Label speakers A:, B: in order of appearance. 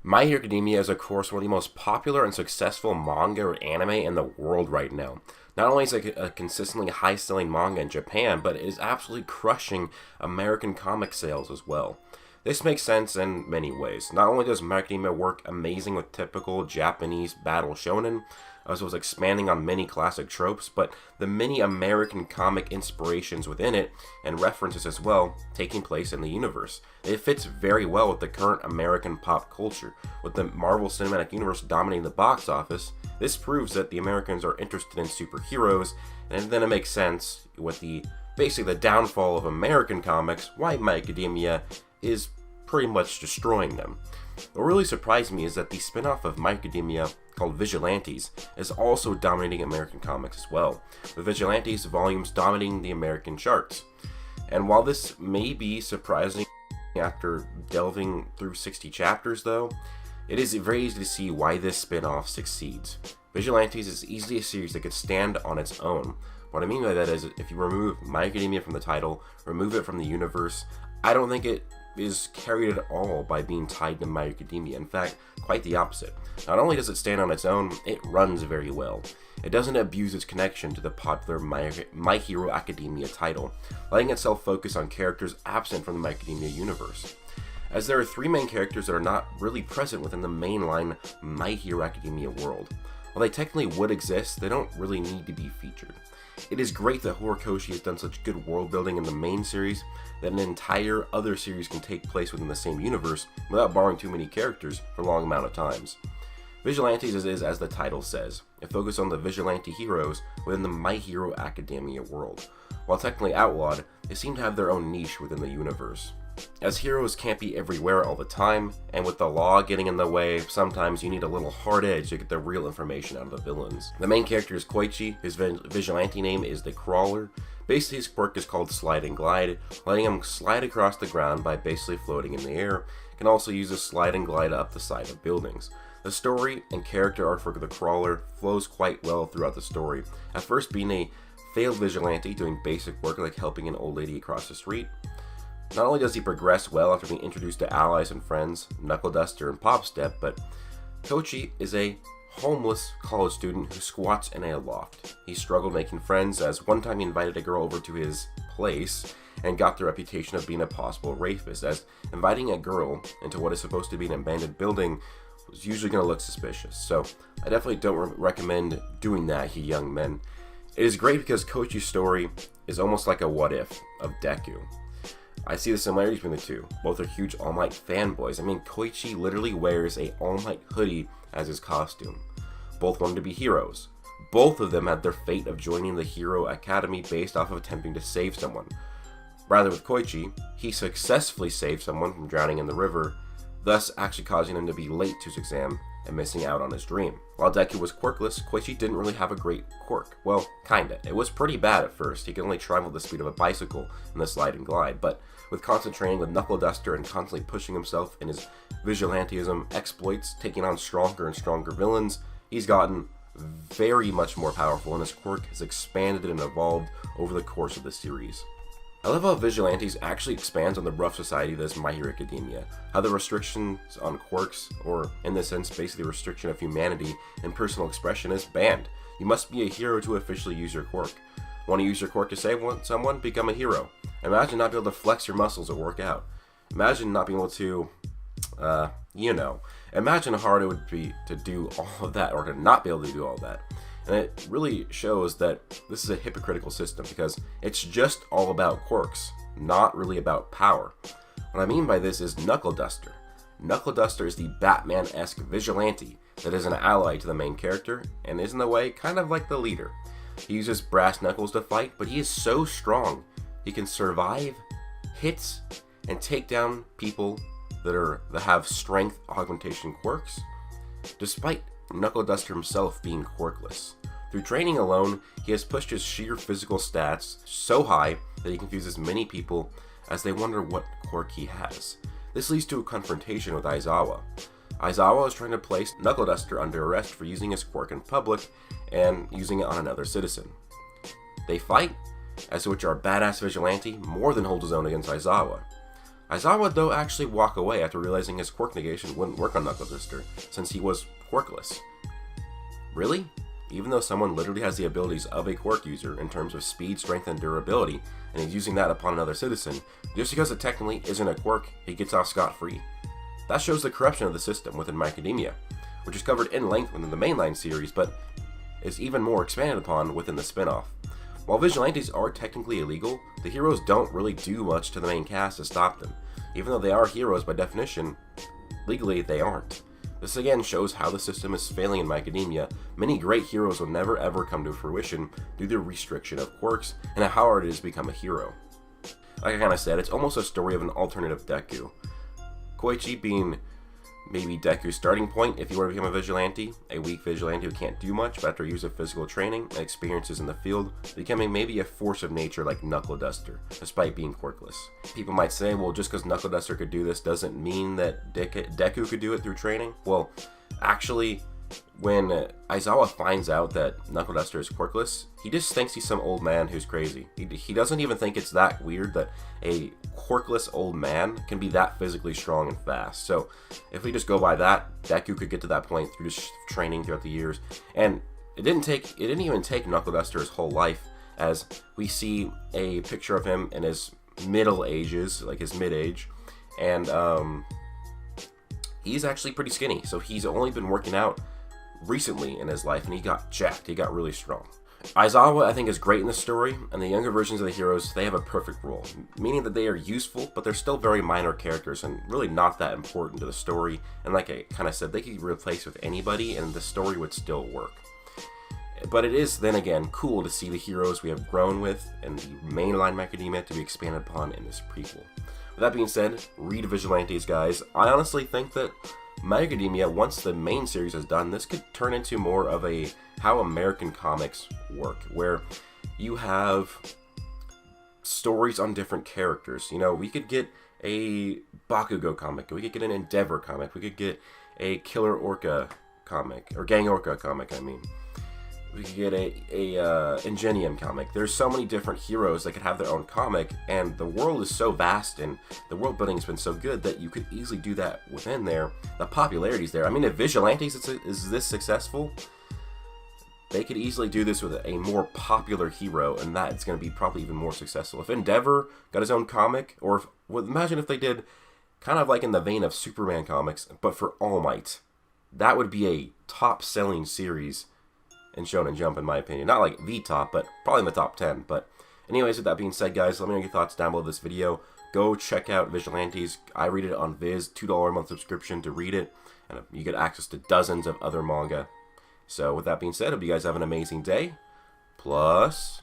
A: My Hero Academia is, of course, one of the most popular and successful manga or anime in the world right now. Not only is it a consistently high-selling manga in Japan, but it is absolutely crushing American comic sales as well. This makes sense in many ways. Not only does My Hero Academia work amazing with typical Japanese battle shonen, as well as expanding on many classic tropes, but the many American comic inspirations within it, and references as well, taking place in the universe. It fits very well with the current American pop culture. With the Marvel Cinematic Universe dominating the box office, this proves that the Americans are interested in superheroes, and then it makes sense with basically the downfall of American comics, why My Academia is pretty much destroying them. What really surprised me is that the spin-off of My Academia, called Vigilantes, is also dominating American comics as well, with Vigilantes volumes dominating the American charts. And while this may be surprising after delving through 60 chapters though, it is very easy to see why this spin-off succeeds. Vigilantes is easily a series that could stand on its own. What I mean by that is, if you remove My Academia from the title, remove it from the universe, I don't think it is carried at all by being tied to My Academia. In fact, quite the opposite. Not only does it stand on its own, it runs very well. It doesn't abuse its connection to the popular My Hero Academia title, letting itself focus on characters absent from the My Academia universe. As there are three main characters that are not really present within the mainline My Hero Academia world. While they technically would exist, they don't really need to be featured. It is great that Horikoshi has done such good world building in the main series that an entire other series can take place within the same universe without borrowing too many characters for a long amount of times. Vigilantes is, as the title says, it focuses on the vigilante heroes within the My Hero Academia world. While technically outlawed, they seem to have their own niche within the universe. As heroes can't be everywhere all the time, and with the law getting in the way, sometimes you need a little hard edge to get the real information out of the villains. The main character is Koichi. His vigilante name is the Crawler. Basically, his quirk is called Slide and Glide, letting him slide across the ground by basically floating in the air. Can also use a slide and glide up the side of buildings. The story and character arc for the Crawler flows quite well throughout the story, at first being a failed vigilante doing basic work like helping an old lady across the street. Not only does he progress well after being introduced to allies and friends, Knuckleduster and Popstep, but Koichi is a homeless college student who squats in a loft. He struggled making friends, as one time he invited a girl over to his place and got the reputation of being a possible rapist, as inviting a girl into what is supposed to be an abandoned building was usually going to look suspicious. So I definitely don't recommend doing that, you young men. It is great because Koichi's story is almost like a what if of Deku. I see the similarities between the two. Both are huge All Might fanboys. I mean, Koichi literally wears a All Might hoodie as his costume. Both wanted to be heroes. Both of them had their fate of joining the Hero Academy based off of attempting to save someone. Rather with Koichi, he successfully saved someone from drowning in the river, thus actually causing him to be late to his exam and missing out on his dream. While Deku was quirkless, Koichi didn't really have a great quirk. Well, kinda. It was pretty bad at first. He could only travel the speed of a bicycle in the slide and glide, but with constant training with Knuckleduster and constantly pushing himself in his vigilantism exploits, taking on stronger and stronger villains, he's gotten very much more powerful, and his quirk has expanded and evolved over the course of the series. I love how Vigilantes actually expands on the rough society that is My Hero Academia, how the restrictions on quirks, or in this sense basically the restriction of humanity and personal expression, is banned. You must be a hero to officially use your quirk. Want to use your quirk to save someone? Become a hero. Imagine not being able to flex your muscles or work out. Imagine not being able to, imagine how hard it would be to do all of that, or to not be able to do all that. And it really shows that this is a hypocritical system, because it's just all about quirks, not really about power. What I mean by this is Knuckleduster. Knuckleduster is the Batman-esque vigilante that is an ally to the main character, and is in a way kind of like the leader. He uses brass knuckles to fight, but he is so strong. He can survive hits and take down people that have strength augmentation quirks, despite Knuckleduster himself being quirkless. Through training alone, he has pushed his sheer physical stats so high that he confuses many people as they wonder what quirk he has. This leads to a confrontation with Aizawa. Aizawa is trying to place Knuckleduster under arrest for using his quirk in public and using it on another citizen. They fight, as to which our badass vigilante more than holds his own against Aizawa. Aizawa would though actually walk away after realizing his quirk negation wouldn't work on Knuckleduster, since he was quirkless. Really? Even though someone literally has the abilities of a quirk user in terms of speed, strength, and durability, and he's using that upon another citizen, just because it technically isn't a quirk, he gets off scot-free. That shows the corruption of the system within My Academia, which is covered in length within the mainline series, but is even more expanded upon within the spin-off. While Vigilantes are technically illegal, the heroes don't really do much to the main cast to stop them. Even though they are heroes by definition, legally they aren't. This again shows how the system is failing in My Academia. Many great heroes will never ever come to fruition due to the restriction of quirks and how hard it is to become a hero. Like I kinda said, it's almost a story of an alternative Deku. Koichi being maybe Deku's starting point if he were to become a vigilante, a weak vigilante who can't do much, but after years of physical training and experiences in the field, becoming maybe a force of nature like Knuckleduster, despite being quirkless. People might say, well, just because Knuckleduster could do this doesn't mean that Deku could do it through training. Well, actually, when Aizawa finds out that Knuckleduster is quirkless, he just thinks he's some old man who's crazy. He doesn't even think it's that weird that a quirkless old man can be that physically strong and fast. So if we just go by that, Deku could get to that point through just training throughout the years. And it didn't even take Knuckleduster his whole life, as we see a picture of him in his middle ages, like his mid-age, and he's actually pretty skinny. So he's only been working out recently in his life, and he got jacked. He got really strong. Aizawa, I think, is great in the story, and the younger versions of the heroes, they have a perfect role, meaning that they are useful, but they're still very minor characters and really not that important to the story. And like I kind of said, they could be replaced with anybody, and the story would still work. But it is, then again, cool to see the heroes we have grown with and the mainline My Academia to be expanded upon in this prequel. With that being said, read Vigilantes, guys. I honestly think that My Academia, once the main series is done, this could turn into more of a how American comics work, where you have stories on different characters. You know, we could get a Bakugo comic, we could get an Endeavor comic, we could get a Killer Orca comic, or Gang Orca comic, I mean. We could get a Ingenium comic. There's so many different heroes that could have their own comic, and the world is so vast and the world building has been so good that you could easily do that within there. The popularity's there. I mean, if Vigilantes is this successful, they could easily do this with a more popular hero, and that's going to be probably even more successful. If Endeavor got his own comic, or imagine if they did kind of like in the vein of Superman comics, but for All Might. That would be a top-selling series in Shonen Jump, in my opinion. Not like the top, but probably in the top 10. But anyways, with that being said, guys, let me know your thoughts down below this video. Go check out Vigilantes. I read it on Viz, $2 a month subscription to read it, and you get access to dozens of other manga. So with that being said, hope you guys have an amazing day. Plus...